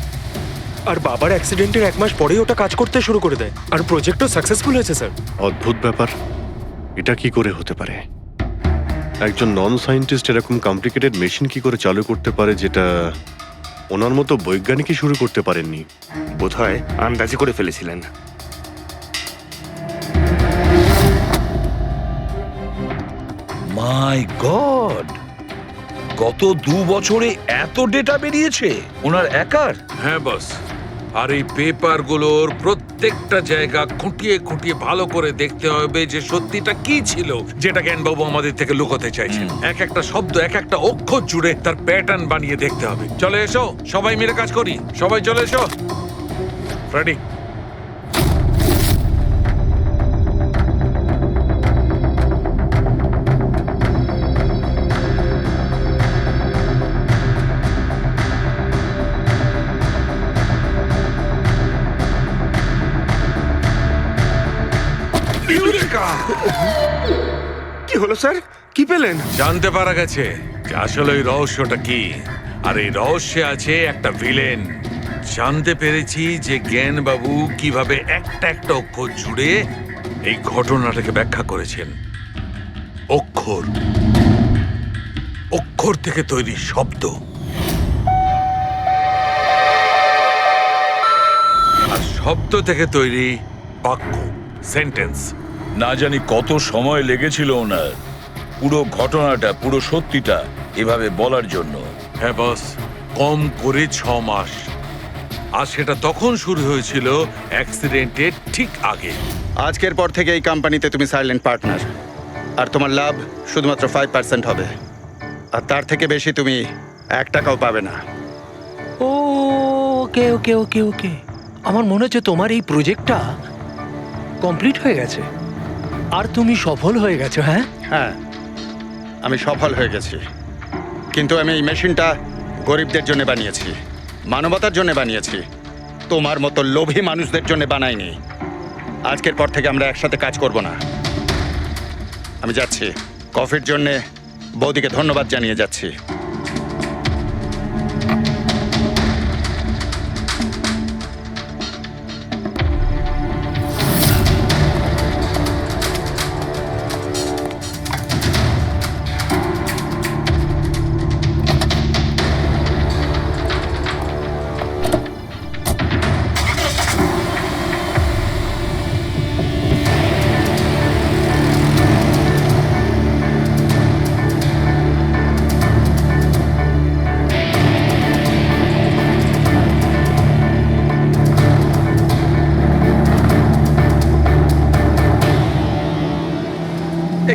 আর বাবার অ্যাক্সিডেন্টের 1 মাস পরেই ওটা কাজ করতে শুরু করে দেয়, আর প্রজেক্টও সাকসেসফুল হয়েছে স্যার। অদ্ভুত ব্যাপার, এটা কি করে হতে পারে? একজন নন সায়েন্টিস্ট এরকম কমপ্লিকেটেড মেশিন কি করে চালু করতে পারে, যেটা ওনার মতো বৈজ্ঞানিকই শুরু করতে পারেননি? বোধহয় আন্দাজে করে ফেলেছিলেন। মাই গড, গত 2 বছরে এত ডেটা বেরিয়েছে ওনার একার? হ্যাঁ বস, আর এই পেপারগুলোর প্রত্যেকটা জায়গা খুঁটিয়ে খুঁটিয়ে ভালো করে দেখতে হবে যে সত্যিটা কি ছিল, যেটা জ্ঞানবাবু আমাদের থেকে লুকোতে চাইছেন। এক একটা শব্দ, এক একটা অক্ষর জুড়ে তার প্যাটার্ন বানিয়ে দেখতে হবে। চলে এসো, সবাই মিলে কাজ করি। সবাই চলে এসো। ফ্রেডি, কি হলো স্যার, কি পেলেন? জানতে পারা গেছে যে আসলে ওই রহস্যটা কি, আর এই রহস্যে আছে একটা ভিলেন। জানতে পেরেছি যে জ্ঞানবাবু কিভাবে একটা একটা অক্ষর জুড়ে এই ঘটনাটাকে ব্যাখ্যা করেছেন। অক্ষর, অক্ষর থেকে তৈরি শব্দ, আর শব্দ থেকে তৈরি বাক্য, সেন্টেন্স। না জানি কত সময় লেগেছিল ওনার পুরো ঘটনাটা, পুরো সত্যিটা এভাবে বলার জন্য। হ্যাঁ বস, কম করে 6 মাস। আর সেটা তখন শুরু হয়েছিল অ্যাক্সিডেন্টের ঠিক আগে। আজকের পর থেকে এই কোম্পানিতে তুমি সাইলেন্ট পার্টনার, আর তোমার লাভ শুধুমাত্র 5% হবে, আর তার থেকে বেশি তুমি 1 টাকাও পাবে না। ও ওকে ওকে ওকে ওকে, আমার মনে হচ্ছে তোমার এই প্রজেক্টটা কমপ্লিট হয়ে গেছে আর তুমি সফল হয়ে গেছো। হ্যাঁ হ্যাঁ, আমি সফল হয়ে গেছি, কিন্তু আমি এই মেশিনটা গরিবদের জন্য বানিয়েছি, মানবতার জন্য বানিয়েছি, তোমার মতো লোভী মানুষদের জন্য বানাইনি। আজকের পর থেকে আমরা একসাথে কাজ করব না। আমি যাচ্ছি, কফির জন্যে বৌদিকে ধন্যবাদ জানিয়ে যাচ্ছি।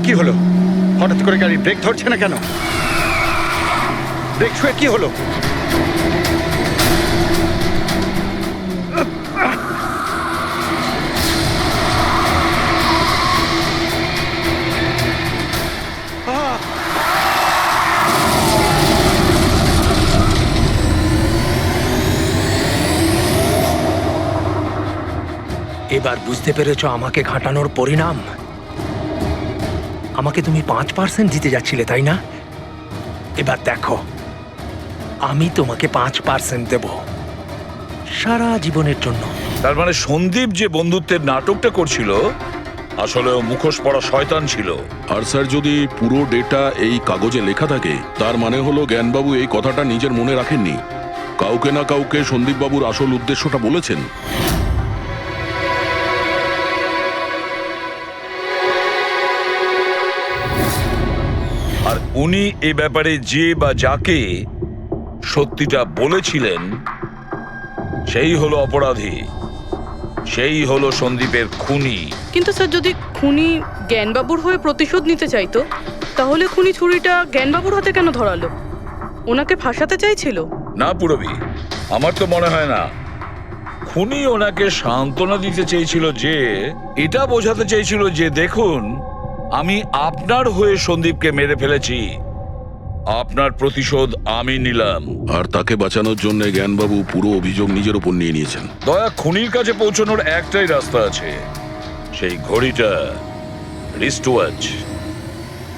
কি হলো? হঠাৎ করে গাড়ি ব্রেক ধরছে না কেন? ব্রেক ছুঁয়ে কি হলো? এবার বুঝতে পেরেছো আমাকে ঘাটানোর পরিণাম? আমাকে তুমি 5% দিতে যাচ্ছিলে, তাই না? এবার দেখো, আমি তোমাকে 5% দেব সারা জীবনের জন্য। তার মানে সন্দীপ যে বন্ধুত্বের নাটকটা করছিল আসলে ও মুখোশ পরা শয়তান ছিল। আর স্যার, যদি পুরো ডেটা এই কাগজে লেখা থাকে, তার মানে হলো জ্ঞানবাবু এই কথাটা নিজের মনে রাখেননি, কাউকে না কাউকে সন্দীপবাবুর আসল উদ্দেশ্যটা বলেছেন। আর উনি এ ব্যাপারে যে বা যাকে সত্যিটা বলেছিলেন সেই হলো অপরাধী, সেই হলো সন্দীপের খুনি। কিন্তু স্যার, যদি খুনি জ্ঞানবাবুর হয়ে প্রতিশোধ নিতে চাইতো, তাহলে খুনি ছুরিটা জ্ঞানবাবুর হাতে কেন ধরালো? ওনাকে ফাঁসাতে চাইছিল? না পুরবী, আমার তো মনে হয় না। খুনি ওনাকে সান্ত্বনা দিতে চেয়েছিল, যে এটা বোঝাতে চেয়েছিল যে দেখুন, আমি আপনার হয়ে সন্দীপকে মেরে ফেলেছি, আপনার প্রতিশোধ আমি নিলাম। আর তাকে বাঁচানোর জন্য জ্ঞানবাবু পুরো অভিযোগ নিজের উপর নিয়ে নিয়েছেন। দয়া, খুনির কাছে পৌঁছানোর একটাই রাস্তা আছে, সেই ঘড়িটা, রিস্ট ওয়াচ,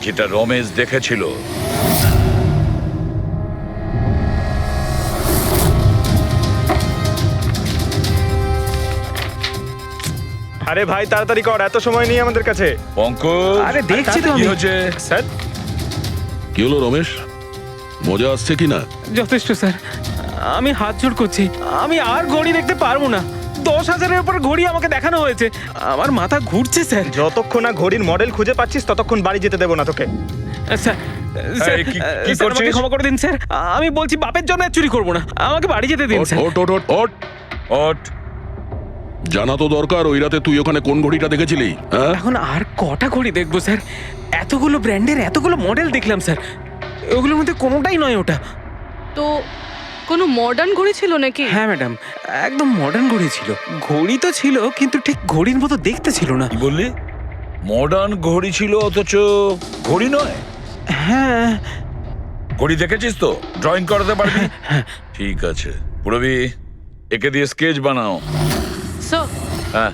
যেটা রমেশ দেখেছিল। আরে ভাই, তাড়াতাড়ি কর, এত সময় নেই আমাদের কাছে। পঙ্কজ, আরে দেখছি তো কি আমি। হয়েছে? স্যার, কি হলো রমেশ, মজা আসছে কি না? যথেষ্ট স্যার, আমি হাত জোড় করছি, আমি আর ঘড়ি দেখতে পারবো না। 10,000-এর উপর ঘড়ি আমাকে দেখানো হয়েছে, আমার মাথা ঘুরছে স্যার। যতক্ষণ না ঘড়ির মডেল খুঁজে পাচ্ছিস ততক্ষণ বাড়ি যেতে দেবো না তোকে। স্যার, স্যার, কি স্যার, আমাকে করছিস? ক্ষমা করে দিন স্যার, আমি বলছি বাপের জন্য আর চুরি করবো না, আমাকে বাড়ি যেতে দিন স্যার। ওট ওট ওট ওট ওঠ। জানা তো দরকার, ওই রাতে তুই ওখানে কোন ঘড়িটা দেখেছিলি? হ্যাঁ, এখন আর কটা ঘড়ি দেখবো স্যার? এতগুলো ব্র্যান্ডের এতগুলো মডেল দেখলাম স্যার, ওগুলোর মধ্যে কোনোটাই নয় ওটা। তো কোনো মডার্ন ঘড়ি ছিল নাকি? হ্যাঁ ম্যাডাম, একদম মডার্ন ঘড়ি ছিল। ঘড়ি তো ছিল, কিন্তু ঠিক ঘড়ির মতো দেখতে ছিল না। কি বললি? মডার্ন ঘড়ি ছিল অথচ ঘড়ি নয়? হ্যাঁ। ঘড়ি দেখেছিস তো? ড্রয়িং করাতে পারবি? ঠিক আছে পুরবী, একে দিয়ে স্কেচ বানাও। স্যার, হ্যাঁ,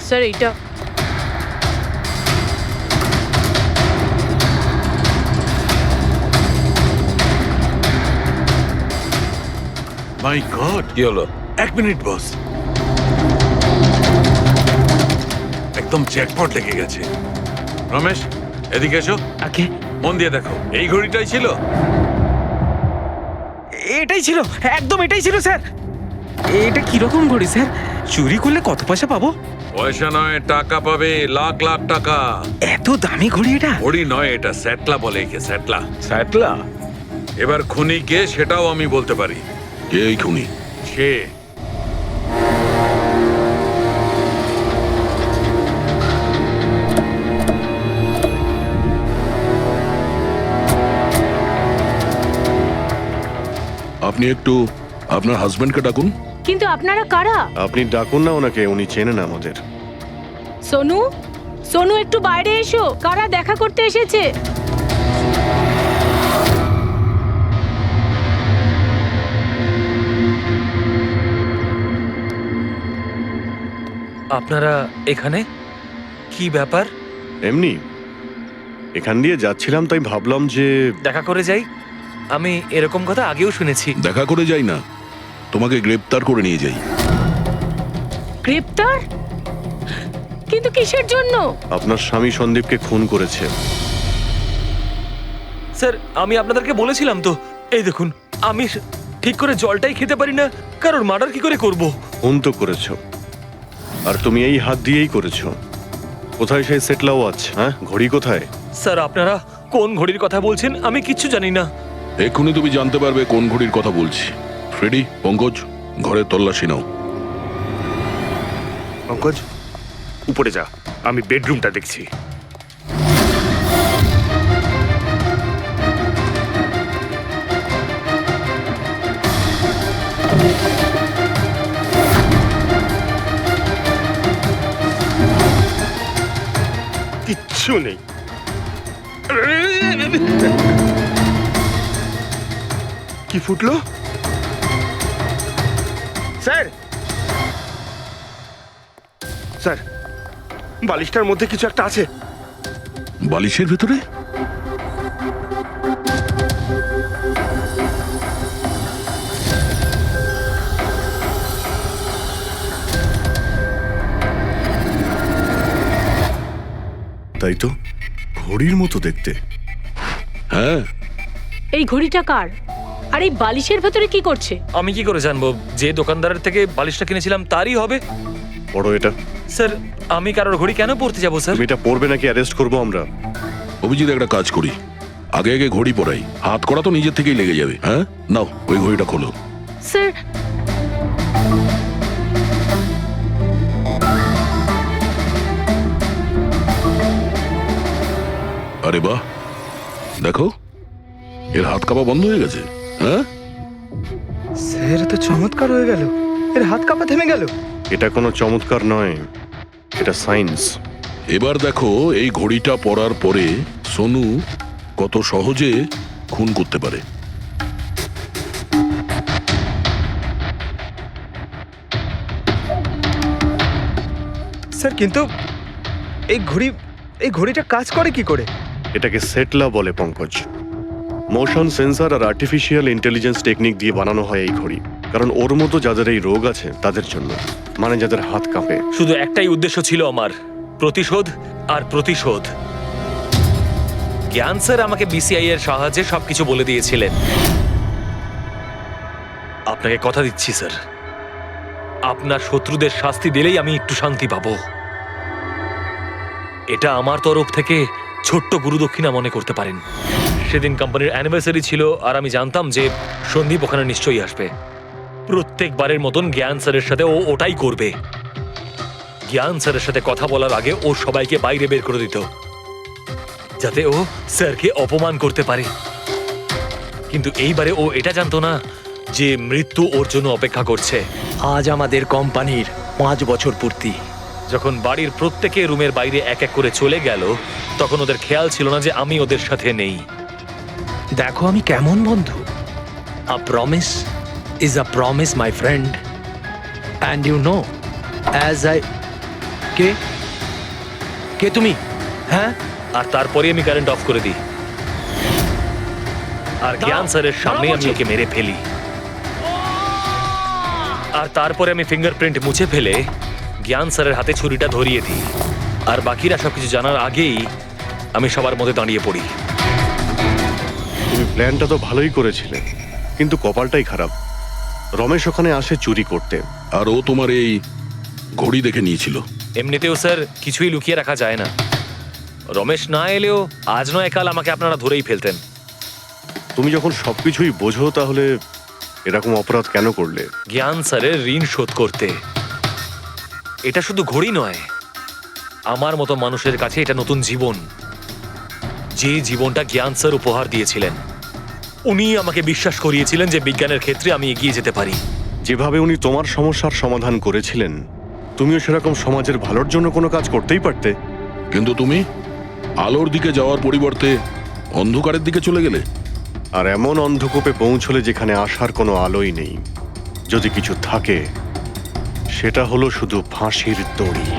স্যার এইটা। মাই গড, কি হলো? 1 মিনিট বস, একদম জ্যাকপট লেগে গেছে। রমেশ, এদিকে এসো। ওকে। মন দিয়ে দেখো, এই ঘড়িটাই ছিল। এটাই ছিল, একদম এটাই ছিল স্যার। এটা কিরকম ঘড়ি স্যার? চুরি করলে কত পয়সা পাবো? পয়সা নয়, টাকা পাবে, লাখ লাখ টাকা। এত দামি ঘড়ি এটা? ঘড়ি নয়, এটা স্যাটলা বলে একে, স্যাটলা। স্যাটলা? এবার খুনি কে সেটাও আমি বলতে পারি। কে এই খুনি? সে আপনি একটু আপনার হাজবেন্ডকে ডাকুন। কিন্তু আপনারা কারা? আপনি ডাকুন না ওনাকে, উনি চেনেন আমাদের। সোনু, সোনু একটু বাইরে এসো, কারা দেখা করতে এসেছে? আপনারা এখানে? কি ব্যাপার? এমনি এখান দিয়ে যাচ্ছিলাম, তাই ভাবলাম যে দেখা করে যাই। আমি এরকম কথা আগেও শুনেছি। দেখা করে যাই না, তোমাকে গ্রেপ্তার করে নিয়ে যাই। গ্রেপ্তার? কিন্তু কিসের জন্য? আপনার স্বামী সন্দীপকে খুন করেছে। স্যার, আমি আপনাদেরকে বলেছিলাম তো, এই দেখুন, আমি ঠিক করে জলটাই খেতে পারি না, কারণ মার্ডার কি করে করব? খুন তো করেছো, আর তুমি এই হাত দিয়েই করেছো। কোথায় সেই সেটলা ওয়াচ? হ্যাঁ, ঘড়ি কোথায়? স্যার, আপনারা কোন ঘড়ির কথা বলছেন আমি কিচ্ছু জানি না। এক্ষুনি তুমি জানতে পারবে কোন ঘড়ির কথা বলছি। ফ্রেডি, পঙ্কজ, ঘরের তল্লাশি নাও। পঙ্কজ, উপরে যা, আমি বেডরুমটা দেখছি। কিচ্ছু নেই। কি ফুটলো? স্যার, স্যার, বালিশটার মধ্যে কিছু একটা আছে। বালিশের ভেতরে? তাই তো, ঘড়ির মতো দেখতে। হ্যাঁ, এই ঘড়িটা কার? আর এই বালিশের ভেতরে কি করছে? আমি কি করে জানবো? যে দোকানদারের থেকে বালিশটা কিনেছিলাম তারই হবে। পড়ো এটা। স্যার, আমি কারোর ঘড়ি কেন পড়তে যাবো স্যার? তুমি এটা পড়বে নাকি অ্যারেস্ট করবো আমরা? অভিজিৎ একটা কাজ করি, আগে আগে ঘড়ি পরাই, হাত করা তো নিজের থেকেই লেগে যাবে। হ্যাঁ, নাও ওই ঘড়িটা খোলো। স্যার, আরে বাহ, দেখো এর হাত কাঁপা বন্ধ হয়ে গেছে। হ্যাঁ, স্যার তো চমৎকার হয়ে গেল, এর হাত কাঁপা থেমে গেল। এটা কোনো চমৎকার নয়, এটা সায়েন্স। এবার দেখো এই ঘড়িটা পরার পরে সোনু কত সহজে খুন করতে পারে। স্যার কিন্তু এই ঘড়িটা কাজ করে কি করে? এটাকে সেটলা বলে পঙ্কজ। মোশন সেন্সর আর আর্টিফিশিয়াল ইন্টেলিজেন্স টেকনিক দিয়ে বানানো হয় এই ঘড়ি, কারণ ওর মতো যাদের এই রোগ আছে তাদের জন্য, মানে যাদের হাত কাঁপে। শুধু একটাই উদ্দেশ্য ছিল আমার, প্রতিশোধ আর প্রতিশোধ। জ্ঞান স্যার আমাকে বিসিআই এর সাহায্যে সবকিছু বলে দিয়েছিলেন। আপনাকে কথা দিচ্ছি স্যার, আপনার শত্রুদের শাস্তি দিলেই আমি একটু শান্তি পাবো। এটা আমার তরফ থেকে ছোট্ট গুরুদক্ষিণা মনে করতে পারেন। সেদিন কোম্পানির অ্যানিভার্সারি ছিল আর আমি জানতাম যে সন্দীপ ওখানে নিশ্চয়ই আসবে। প্রত্যেকবারের মতন জ্ঞান স্যারের সাথে ও ওটাই করবে। জ্ঞান স্যারের সাথে কথা বলার আগে ও সবাইকে বাইরে বের করে দিত, যাতে ও স্যারকে অপমান করতে পারে। কিন্তু এইবারে ও এটা জানতো না যে মৃত্যু ওর জন্য অপেক্ষা করছে। আজ আমাদের কোম্পানির 5 বছর পূর্তি। যখন বাড়ির প্রত্যেকে রুমের বাইরে এক এক করে চলে গেল, তখন ওদের খেয়াল ছিল না যে আমি ওদের সাথে নেই। দেখো আমি কেমন বন্ধু। A promise is a promise my friend, and you know as I কে তুমি? হ্যাঁ, আর তারপরে আমি কারেন্ট অফ করে দিই আর জ্ঞান স্যারের সামনে আমি ওকে মেরে ফেলি। আর তারপরে আমি ফিঙ্গারপ্রিন্ট মুছে ফেলে জ্ঞান স্যারের হাতে ছুরিটা ধরিয়ে দিই। আর বাকিরা সবকিছু জানার আগেই আমি সবার মধ্যে দাঁড়িয়ে পড়ি। তুমি প্ল্যানটা তো ভালোই করেছিলে, কিন্তু কপালটাই খারাপ। রমেশ ওখানে আসে চুরি করতে, আর ও তোমার এই ঘড়ি দেখে নিয়েছিল। এমনিতেও স্যার কিছুই লুকিয়ে রাখা যায় না। রমেশ না এলেও আজ নয় কাল আমাকে আপনারা ধরেই ফেলতেন। তুমি যখন সবকিছুই বোঝো তাহলে এরকম অপরাধ কেন করলে? জ্ঞান স্যারের ঋণ শোধ করতে। এটা শুধু ঘড়ি নয়, আমার মতো মানুষের কাছে এটা নতুন জীবন, যে জীবনটা জ্ঞান স্যার উপহার দিয়েছিলেন। উনি আমাকে বিশ্বাস করিয়েছিলেন যে বিজ্ঞানের ক্ষেত্রে আমি এগিয়ে যেতে পারি। যেভাবে উনি তোমার সমস্যার সমাধান করেছিলেন, তুমিও সেরকম সমাজের ভালোর জন্য কোনো কাজ করতেই পারতে। কিন্তু তুমি আলোর দিকে যাওয়ার পরিবর্তে অন্ধকারের দিকে চলে গেলে। আর এমন অন্ধকূপে পৌঁছলে যেখানে আসার কোনো আলোই নেই। যদি কিছু থাকে সেটা হলো শুধু ফাঁসির দড়ি।